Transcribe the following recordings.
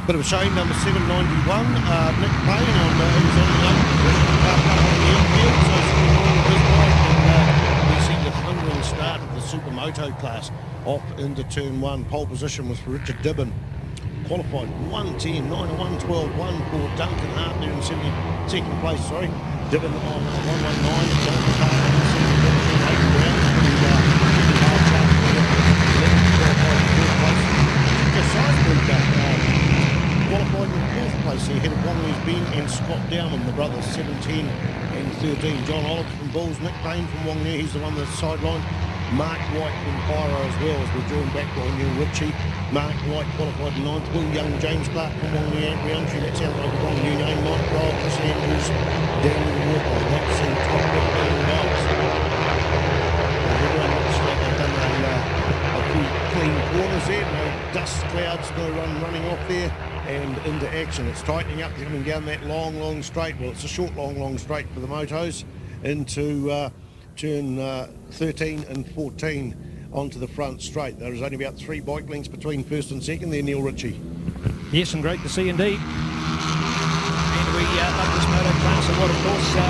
Bit of a shame, number 791, Nick Payne on the infield, so something wrong with his bike, and we see the thundering start of the Supermoto class off into turn 1. Pole position was for Richard Dibben. Qualified 1:10, 9:1:12, 1 for Duncan Hart there in 72nd place, sorry. Dibben on 1:19, Duncan Hart on 72nd, 8 rounds, pretty hard track qualified in 4th place ahead of Wongley's Ben and Scott Dowman, the brothers, 17 and 13. John Oliver from Bulls, Nick Payne from Wongley, he's the one that's sidelined. Mark White from Pyro as well, as we're drawing back on Neil Ritchie. Mark White qualified in 9th. Will Young, James Clark from Wongley, Roundtree, that sounds like a wrong new name. Mike Roll, Chris Andrews, Daniel Walker, that's in top 15 guys. Everyone looks like they've done a few clean corners there, no dust clouds, no running off there, and into action. It's tightening up, coming down that long straight. Well, it's a short long straight for the motos into turn 13 and 14 onto the front straight. There is only about 3 bike lengths between first and second there, Neil Ritchie. Yes, and great to see indeed. And we love this moto class, and what of course the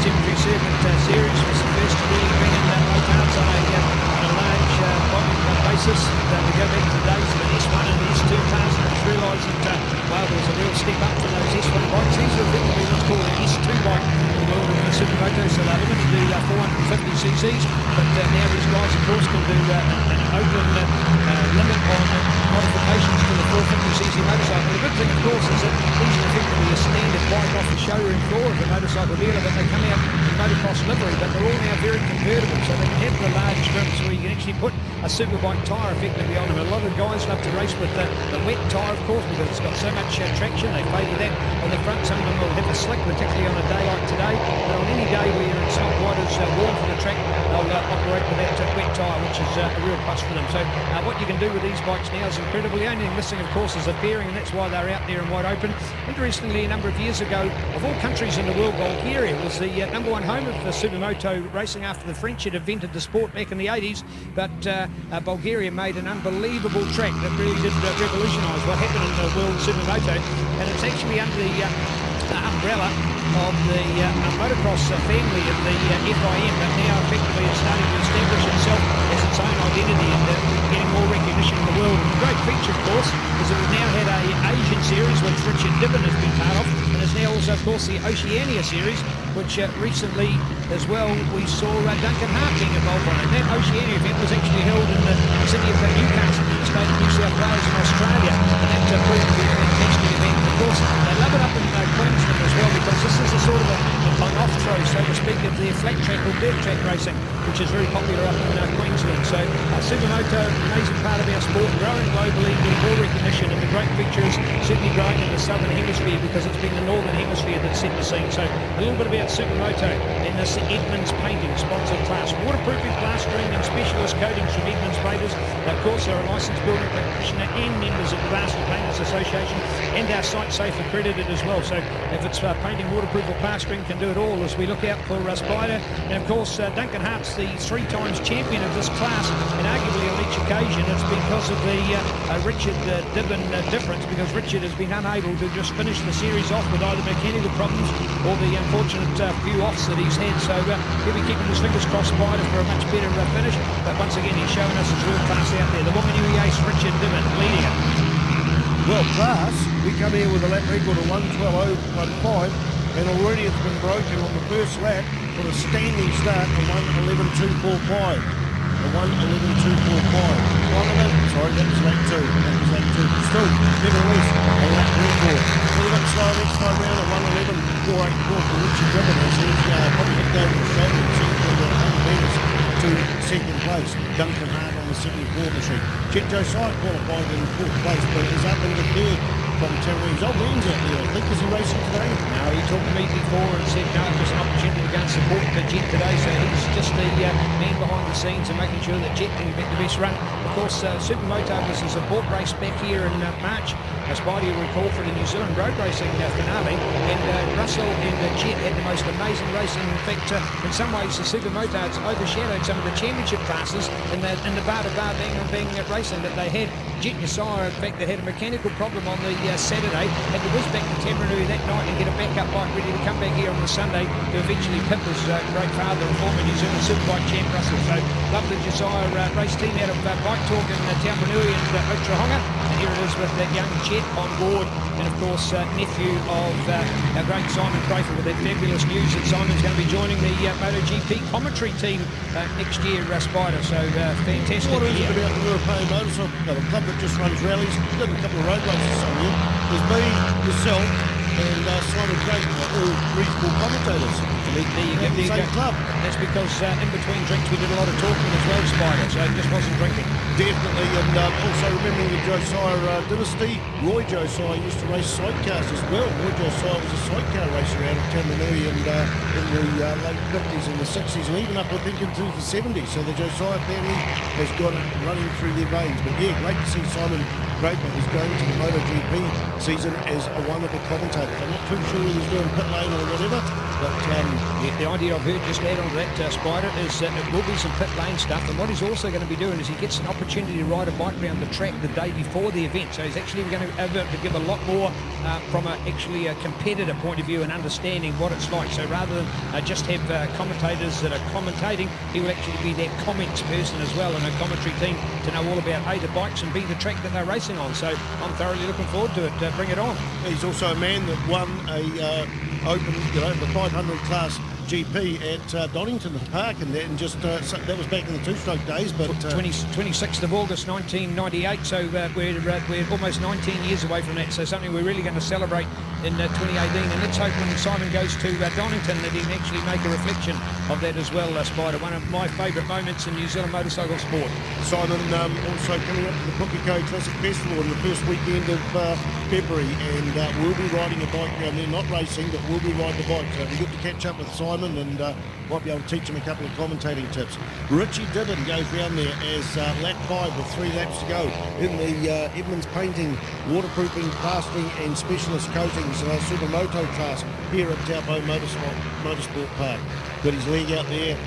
SuzukiSeries Series was the first to really bring in motards on a large volume basis. We go back to the days of the S1 and the S2 cars, and it's realised that well, there was a real step up for those S1 bikes. These are effectively what's called an S2 bike in the world of the Supermoto, so they're limited to 450 cc's, but now these guys of course can do an open limit on modifications to the 450cc motorcycle. The good thing of course is that these are effectively a standard bike off the showroom floor of the motorcycle dealer, but they come out in motocross livery, but they're all now very convertible, so they can have the large trims where you can actually put a superbike tyre effectively on them. A lot of guys love to race with the wet tyre of course, because it's got so much traction. They favour that on the front. Some of them will have a slick, particularly on a day like today, but on any day where it's not quite as warm for the track, they'll operate with that wet tyre, which is a real plus for them. So what you can do with these bikes now is incredible. The only thing missing of course is a fairing, and that's why they're out there and wide open. Interestingly, a number of years ago, of all countries in the world, Bulgaria was the number 1 home of the Supermoto racing after the French had invented the sport back in the 80s, but Bulgaria made an unbelievable track that really did revolutionise what happened in the world of Supermoto, and it's actually under the umbrella of the motocross family of the FIM, but now effectively it's starting to establish itself as its own identity and getting more recognition in the world. And the great feature, of course, is that we've now had an Asian series, which Richard Dibben has been part of, and there's now also, of course, the Oceania series, which recently as well we saw Duncan Hart being involved on. And that Oceania event was actually held in the city of Newcastle, in the state of New South Wales in Australia, and that proved to be a fantastic event. Of course, they love it up in Queensland as well, because this is a sort of an off-throw, so to speak, of the flat track or dirt track racing, which is very popular up in Queensland. So Supermoto, amazing part of our sport, growing globally, getting more recognition, and the great feature is certainly growing in the southern hemisphere, because it's been the northern hemisphere that's set the scene. So a little bit about Supermoto and this Edmunds Painting sponsored class. Waterproofing, plastering and specialist coatings from Edmunds Painters. Of course, they're a licensed building practitioner and members of the Bastard Painters Association, and our Site Safe accredited as well. So if it's painting, waterproof or plastering, can do it all as we look out for Spider. And of course, Duncan Hart's the 3 times champion of this class, and arguably on each occasion it's because of the Richard Dibben difference, because Richard has been unable to just finish the series off with either mechanical problems or the unfortunate few offs that he's had. So he'll be keeping his fingers crossed Spider for a much better finish, but once again he's showing us his real class out there. The Wanganui ace Richard Dibben leading it. Well, class, we come here with a lap record of 1:12.05, and already it's been broken on the first lap for a standing start of 1:11.245. A 1:11.245. Sorry, that was lap 2. That was lap 2. Still, nevertheless, a lap record. A little bit slow next time round at 1:11.484 for Richard Dibben, as he's probably looked over the shoulder and seen for the unbeaters to second place. Duncan Hart on the 74 machine. Chet Josiah qualified in 4th place, but is up in the 3rd from Tamarine. His old man's out there, I think. Is he racing today? No, he talked to me before and said no, it was an opportunity to go and support the Jet today, so he's just the man behind the scenes and making sure that Jet can get the best run. Of course, SuperMoto was a support race back here in March. Spidey will recall for the New Zealand road racing finale, and Russell and Jet had the most amazing racing. In fact, in some ways, the SuperMotards overshadowed some of the championship classes in the bar-to-bar bang racing that they had. Jet Yesiah, in fact, they had a mechanical problem on the Saturday, had to whiz back to Tamarine that night and get a backup bike ready to come back here on the Sunday to eventually pit his great father and former New Zealand Superbike champ Russell. So love the Yesiah race team out of Bike Talk in Tamarine and Otahonga. And here it is with that young Jet on board, and of course nephew of our great Simon Crayford, with that fabulous news that Simon's going to be joining the MotoGP commentary team next year, Spider. So fantastic. What is it about the European Motorcycle Club, a club that just runs rallies, did a couple of road races some year? There's me, yourself, and Simon Crayford, all reasonable commentators. There you go. Same club. That's because in between drinks we did a lot of talking as well, Spider, so it just wasn't drinking. Definitely, and also remembering the Josiah dynasty, Roy Josiah used to race sidecars as well. Roy Josiah was a sidecar racer out of Tamarine and in the late 50s and the 60s, and even up I think into the 70s. So the Josiah family has got it running through their veins. But yeah, great to see Simon Crayford is going to the MotoGP season as a wonderful commentator. I'm not too sure he's doing pit lane or whatever, but the idea I've heard, just add on to that, Spider, is that it will be some pit lane stuff, and what he's also going to be doing is he gets an opportunity to ride a bike around the track the day before the event, so he's actually going to be able to give a lot more from actually a competitor point of view and understanding what it's like. So rather than just have commentators that are commentating, he will actually be that comments person as well, and a commentary team to know all about A, the bikes, and B, the track that they're racing on. So I'm thoroughly looking forward to it. Bring it on. he's also a man that won a open, the 500 class GP at Donington Park, and just that was back in the two-stroke days. But 26th of August 1998, so we're almost 19 years away from that, so something we're really going to celebrate in 2018, and let's hope when Simon goes to Donington that he can actually make a reflection of that as well, Spider. One of my favourite moments in New Zealand motorcycle sport. Simon also coming up to the Pukeko Classic Festival in the first weekend of February, and we'll be riding a bike down there, not racing, but we'll be riding a bike, so it'll be good to catch up with Simon and might be able to teach him a couple of commentating tips. Richie Dibbon goes down there as lap 5 with 3 laps to go in the Edmonds Painting, Waterproofing, Plastering and Specialist Coatings Supermoto class here at Taupo Motorsport Park. Got his leg out there,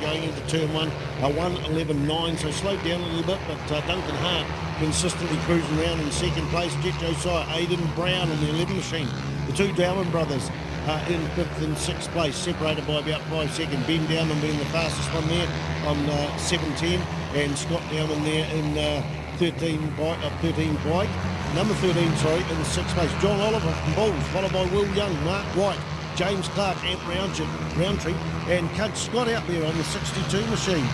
going into turn 1, a 1:11.9, so slowed down a little bit, but Duncan Hart consistently cruising around in second place. Jet Josiah, Aidan Brown on the 11 machine. The two Dowman brothers in 5th and 6th place, separated by about 5 seconds. Ben Dowman being the fastest one there on 7:10, and Scott Dowman there in 13 bike. Number 13, in 6th place. John Oliver from Bulls, followed by Will Young, Mark White, James Clark, Ant Roundtree, and Cut Scott out there on the 62 machine.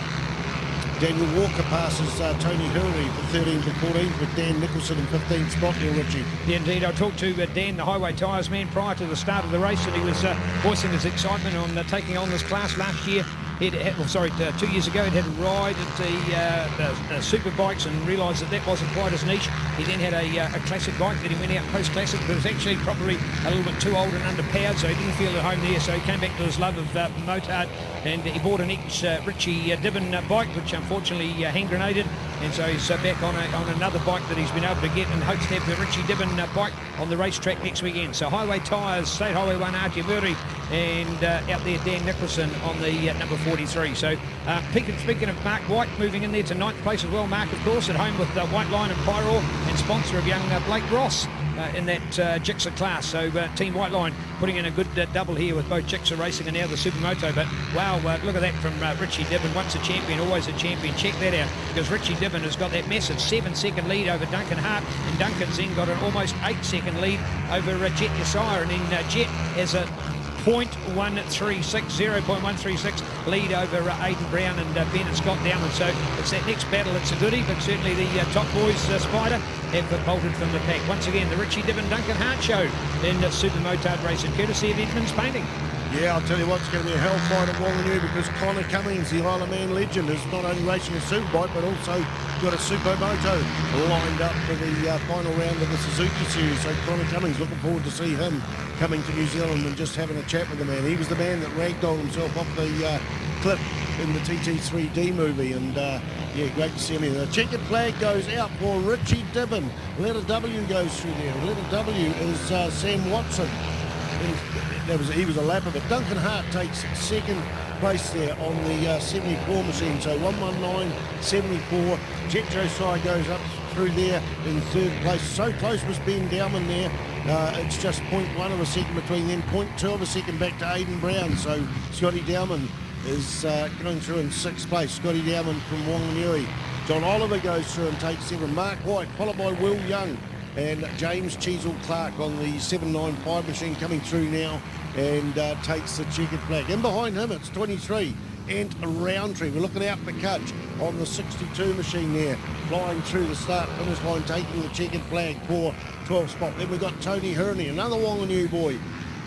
Daniel Walker passes Tony Hurley for 13th and 14th, with Dan Nicholson in 15th spot there, Richie. Yeah, indeed. I talked to Dan, the Highway Tyres man, prior to the start of the race, and he was voicing his excitement on taking on this class last year. 2 years ago, he'd had a ride at the super bikes and realised that wasn't quite his niche. He then had a classic bike that he went out post-classic, but it was actually probably a little bit too old and underpowered, so he didn't feel at home there, so he came back to his love of motard, and he bought an Richie Dibbon bike, which unfortunately hand grenaded, and so he's back on another bike that he's been able to get, and hopes to have the Richie Dibbon bike on the racetrack next weekend. So Highway Tyres, State Highway 1, Archie Murray, and out there Dan Nicholson on the number 43. So speaking of Mark White, moving in there to 9th place as well. Mark, of course, at home with White Line and Pyro, and sponsor of young Blake Ross in that Gixxer class. So Team White Line putting in a good double here with both Gixxer Racing and now the Supermoto. But wow, look at that from Richie Dibbon. Once a champion, always a champion. Check that out, because Richie Dibbon has got that massive 7-second lead over Duncan Hart, and Duncan's then got an almost 8-second lead over Jet Yesiah, and then Jet has a 0.136 lead over Aidan Brown and Ben and Scott Dowman. So it's that next battle. It's a goodie, but certainly the top boys, Spider, have bolted from the pack. Once again, the Richie Dibbon Duncan Hart show in Super Motard Racing, courtesy of Edmonds Painting. Yeah, I'll tell you what, it's going to be a hellfight at Wanganui because Connor Cummings, the Isle of Man legend, is not only racing a superbike but also got a supermoto lined up for the final round of the Suzuki Series. So Connor Cummings, looking forward to see him coming to New Zealand and just having a chat with the man. He was the man that ragdolled himself off the cliff in the TT3D movie, and yeah, great to see him. The checkered flag goes out for Richie Dibbon. Letter W goes through there. Letter W is Sam Watson. He was a lap of it. Duncan Hart takes second place there on the 74 machine. So 119.74. Jet Josiah goes up through there in third place. So close was Ben Dowman there. It's just 0.1 of a second between them. 0.2 of a second back to Aidan Brown. So Scotty Dowman is going through in sixth place. Scotty Dowman from Wanganui. John Oliver goes through and takes seven. Mark White, followed by Will Young and James Cheezel Clark on the 795 machine coming through now and takes the checkered flag. And behind him it's 23 and Roundtree. We're looking out for Cudge on the 62 machine there, flying through the start finish line, taking the checkered flag for 12th spot. Then we've got Tony Herney, another Wanganui boy.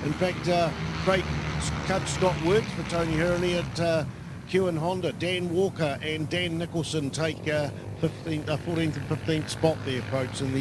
In fact, great Cudge Scott works for Tony Herney at Kewen Honda. Dan Walker and Dan Nicholson take 14th and 15th spot there, folks, in the